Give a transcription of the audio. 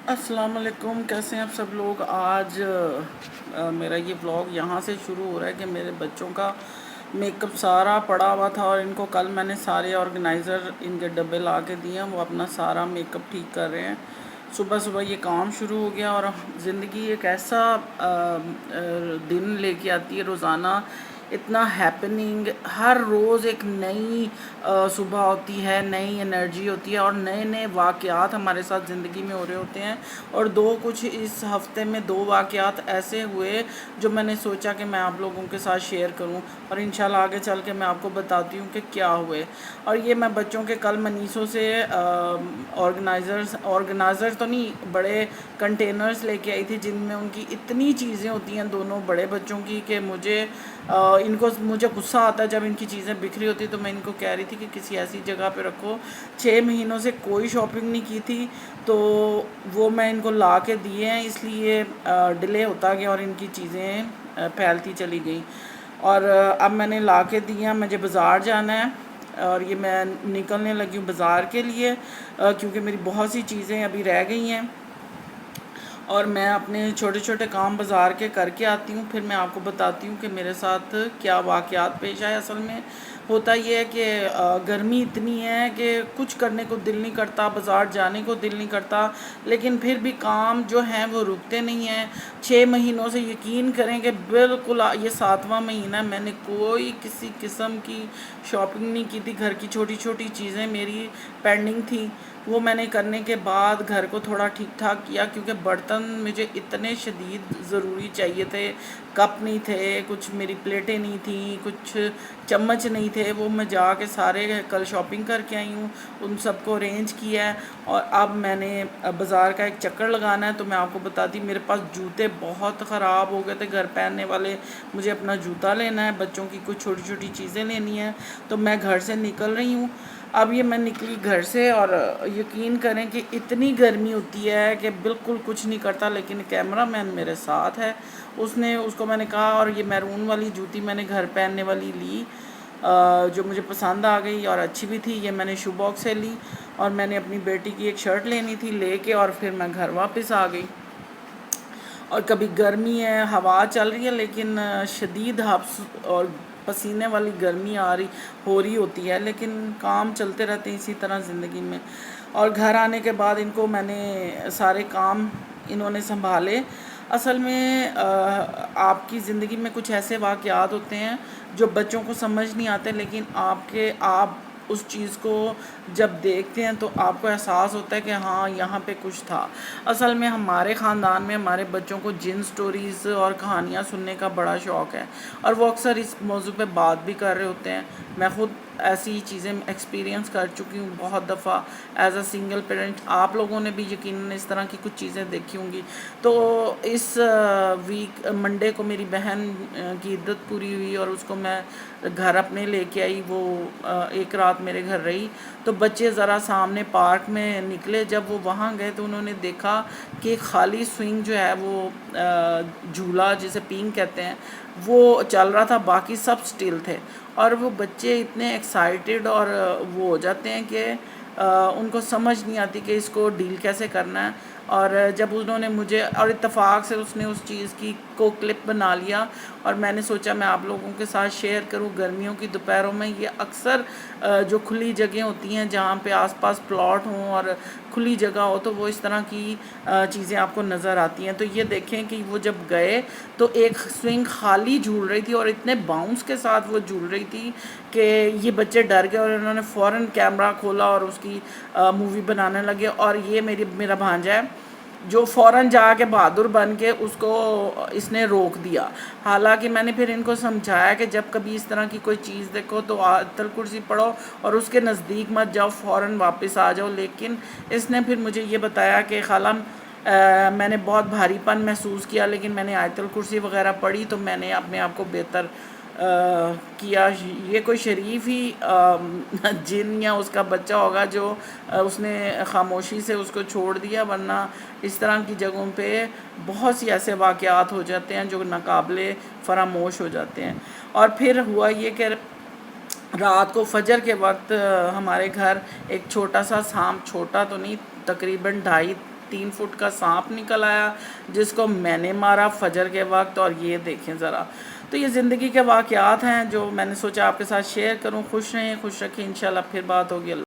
السلام علیکم، کیسے ہیں آپ سب لوگ؟ آج میرا یہ ولاگ یہاں سے شروع ہو رہا ہے کہ میرے بچوں کا میک اپ سارا پڑا ہوا تھا اور ان کو کل میں نے سارے آرگنائزر ان کے ڈبے لا کے دیے ہیں، وہ اپنا سارا میک اپ ٹھیک کر رہے ہیں۔ صبح صبح یہ کام شروع ہو گیا اور زندگی ایک ایسا دن لے کے آتی ہے روزانہ، اتنا ہیپننگ، ہر روز ایک نئی صبح ہوتی ہے، نئی انرجی ہوتی ہے اور نئے نئے واقعات ہمارے ساتھ زندگی میں ہو رہے ہوتے ہیں۔ اور کچھ اس ہفتے میں 2 واقعات ایسے ہوئے جو میں نے سوچا کہ میں آپ لوگوں کے ساتھ شیئر کروں اور انشاءاللہ آگے چل کے میں آپ کو بتاتی ہوں کہ کیا ہوئے۔ اور یہ میں بچوں کے کل منیسوں سے آرگنائزر تو نہیں، بڑے کنٹینرز لے کے آئی تھی جن میں ان کی اتنی چیزیں ہوتی ہیں دونوں بڑے بچوں کی کہ مجھے غصہ آتا ہے جب ان کی چیزیں بکھری ہوتی تو میں ان کو کہہ رہی تھی کہ کسی ایسی جگہ پہ رکھو۔ 6 مہینوں سے کوئی شاپنگ نہیں کی تھی تو وہ میں ان کو لا کے دیے ہیں، اس لیے ڈیلے ہوتا گیا اور ان کی چیزیں پھیلتی چلی گئیں۔ اور اب میں نے لا کے دیا، مجھے بازار جانا ہے اور یہ میں نکلنے لگی ہوں بازار کے لیے کیونکہ میری بہت سی چیزیں ابھی رہ گئی ہیں اور میں اپنے چھوٹے چھوٹے کام بازار کے کر کے آتی ہوں، پھر میں آپ کو بتاتی ہوں کہ میرے ساتھ کیا واقعات پیش آئے۔ اصل میں ہوتا یہ ہے کہ گرمی اتنی ہے کہ کچھ کرنے کو دل نہیں کرتا، بازار جانے کو دل نہیں کرتا، لیکن پھر بھی کام جو ہیں وہ رکتے نہیں ہیں۔ 6 مہینوں سے یقین کریں کہ بالکل یہ 7واں مہینہ ہے، میں نے کوئی کسی قسم کی شاپنگ نہیں کی تھی۔ گھر کی چھوٹی چھوٹی چیزیں میری پینڈنگ تھیں، وہ میں نے کرنے کے بعد گھر کو تھوڑا ٹھیک ٹھاک کیا کیونکہ برتن مجھے اتنے شدید ضروری چاہیے تھے۔ کپ نہیں تھے، کچھ میری پلیٹیں نہیں تھیں، کچھ چمچ نہیں تھے، وہ میں جا کے سارے کل شاپنگ کر کے آئی ہوں، ان سب کو ارینج کیا ہے اور اب میں نے بازار کا ایک چکر لگانا ہے۔ تو میں آپ کو بتاتی، میرے پاس جوتے بہت خراب ہو گئے تھے گھر پہننے والے، مجھے اپنا جوتا لینا ہے، بچوں کی کچھ چھوٹی چھوٹی چیزیں لینی ہیں، تو میں گھر سے نکل رہی ہوں۔ اب یہ میں نکلی گھر سے اور یقین کریں کہ اتنی گرمی ہوتی ہے کہ بالکل کچھ نہیں کرتا، لیکن کیمرہ مین میرے ساتھ ہے، اس کو میں نے کہا، اور یہ میرون والی جوتی میں نے گھر پہننے والی لی جو مجھے پسند آ گئی اور اچھی بھی تھی، یہ میں نے شو باکس سے لی اور میں نے اپنی بیٹی کی ایک شرٹ لینی تھی، لے کے اور پھر میں گھر واپس آ گئی۔ اور کبھی گرمی ہے، ہوا چل رہی ہے لیکن شدید حبس اور پسینے والی گرمی ہو رہی ہوتی ہے، لیکن کام چلتے رہتے ہیں اسی طرح زندگی میں۔ اور گھر آنے کے بعد ان کو میں نے سارے کام انہوں نے سنبھالے۔ اصل میں آپ کی زندگی میں کچھ ایسے واقعات ہوتے ہیں جو بچوں کو سمجھ نہیں آتے، لیکن آپ اس چیز کو جب دیکھتے ہیں تو آپ کو احساس ہوتا ہے کہ ہاں یہاں پہ کچھ تھا۔ اصل میں ہمارے خاندان میں ہمارے بچوں کو جن سٹوریز اور کہانیاں سننے کا بڑا شوق ہے اور وہ اکثر اس موضوع پہ بات بھی کر رہے ہوتے ہیں۔ میں خود ایسی چیزیں ایکسپیرینس کر چکی ہوں بہت دفعہ ایز اے سنگل پیرنٹ۔ آپ لوگوں نے بھی یقیناً اس طرح کی کچھ چیزیں دیکھی ہوں گی۔ تو اس ویک منڈے کو میری بہن کی عدت پوری ہوئی اور اس کو میں گھر اپنے لے کے آئی، وہ ایک رات میرے گھر رہی۔ تو بچے ذرا سامنے پارک میں نکلے، جب وہ وہاں گئے تو انہوں نے دیکھا کہ خالی سوئنگ جو ہے وہ جھولا جسے پینگ کہتے ہیں وہ چل رہا تھا، باقی سب سٹل تھے۔ اور وہ بچے اتنے ایکسائٹڈ اور وہ ہو جاتے ہیں کہ ان کو سمجھ نہیں آتی کہ اس کو ڈیل کیسے کرنا ہے۔ اور جب انہوں نے مجھے، اور اتفاق سے اس نے اس چیز کو کلپ بنا لیا اور میں نے سوچا میں آپ لوگوں کے ساتھ شیئر کروں۔ گرمیوں کی دوپہروں میں یہ اکثر جو کھلی جگہیں ہوتی ہیں جہاں پہ آس پاس پلاٹ ہوں اور کھلی جگہ ہو تو وہ اس طرح کی چیزیں آپ کو نظر آتی ہیں۔ تو یہ دیکھیں کہ وہ جب گئے تو ایک سوئنگ خالی جھول رہی تھی اور اتنے باؤنس کے ساتھ وہ جھول رہی تھی کہ یہ بچے ڈر گئے اور انہوں نے فوراً کیمرہ کھولا اور اس کی مووی بنانے لگے۔ اور یہ میرا بھانجا ہے جو فوراً جا کے بہادر بن کے اس نے روک دیا۔ حالانکہ میں نے پھر ان کو سمجھایا کہ جب کبھی اس طرح کی کوئی چیز دیکھو تو آیت الکرسی پڑھو اور اس کے نزدیک مت جاؤ، فوراً واپس آ جاؤ۔ لیکن اس نے پھر مجھے یہ بتایا کہ خالہ میں نے بہت بھاری پن محسوس کیا، لیکن میں نے آیت الکرسی وغیرہ پڑھی تو میں نے اپنے آپ کو بہتر کیا۔ یہ کوئی شریف ہی جن یا اس کا بچہ ہوگا جو اس نے خاموشی سے اس کو چھوڑ دیا، ورنہ اس طرح کی جگہوں پہ بہت سی ایسے واقعات ہو جاتے ہیں جو ناقابل فراموش ہو جاتے ہیں۔ اور پھر ہوا یہ کہ رات کو فجر کے وقت ہمارے گھر ایک چھوٹا سا سانپ، چھوٹا تو نہیں، تقریباً 3 فٹ کا سانپ نکل آیا جس کو میں نے مارا فجر کے وقت. اور یہ دیکھیں ذرا. تو یہ زندگی کے واقعات ہیں جو میں نے سوچا آپ کے ساتھ شیئر کروں. خوش رہیں، خوش رکھیں، انشاءاللہ پھر بات ہوگی.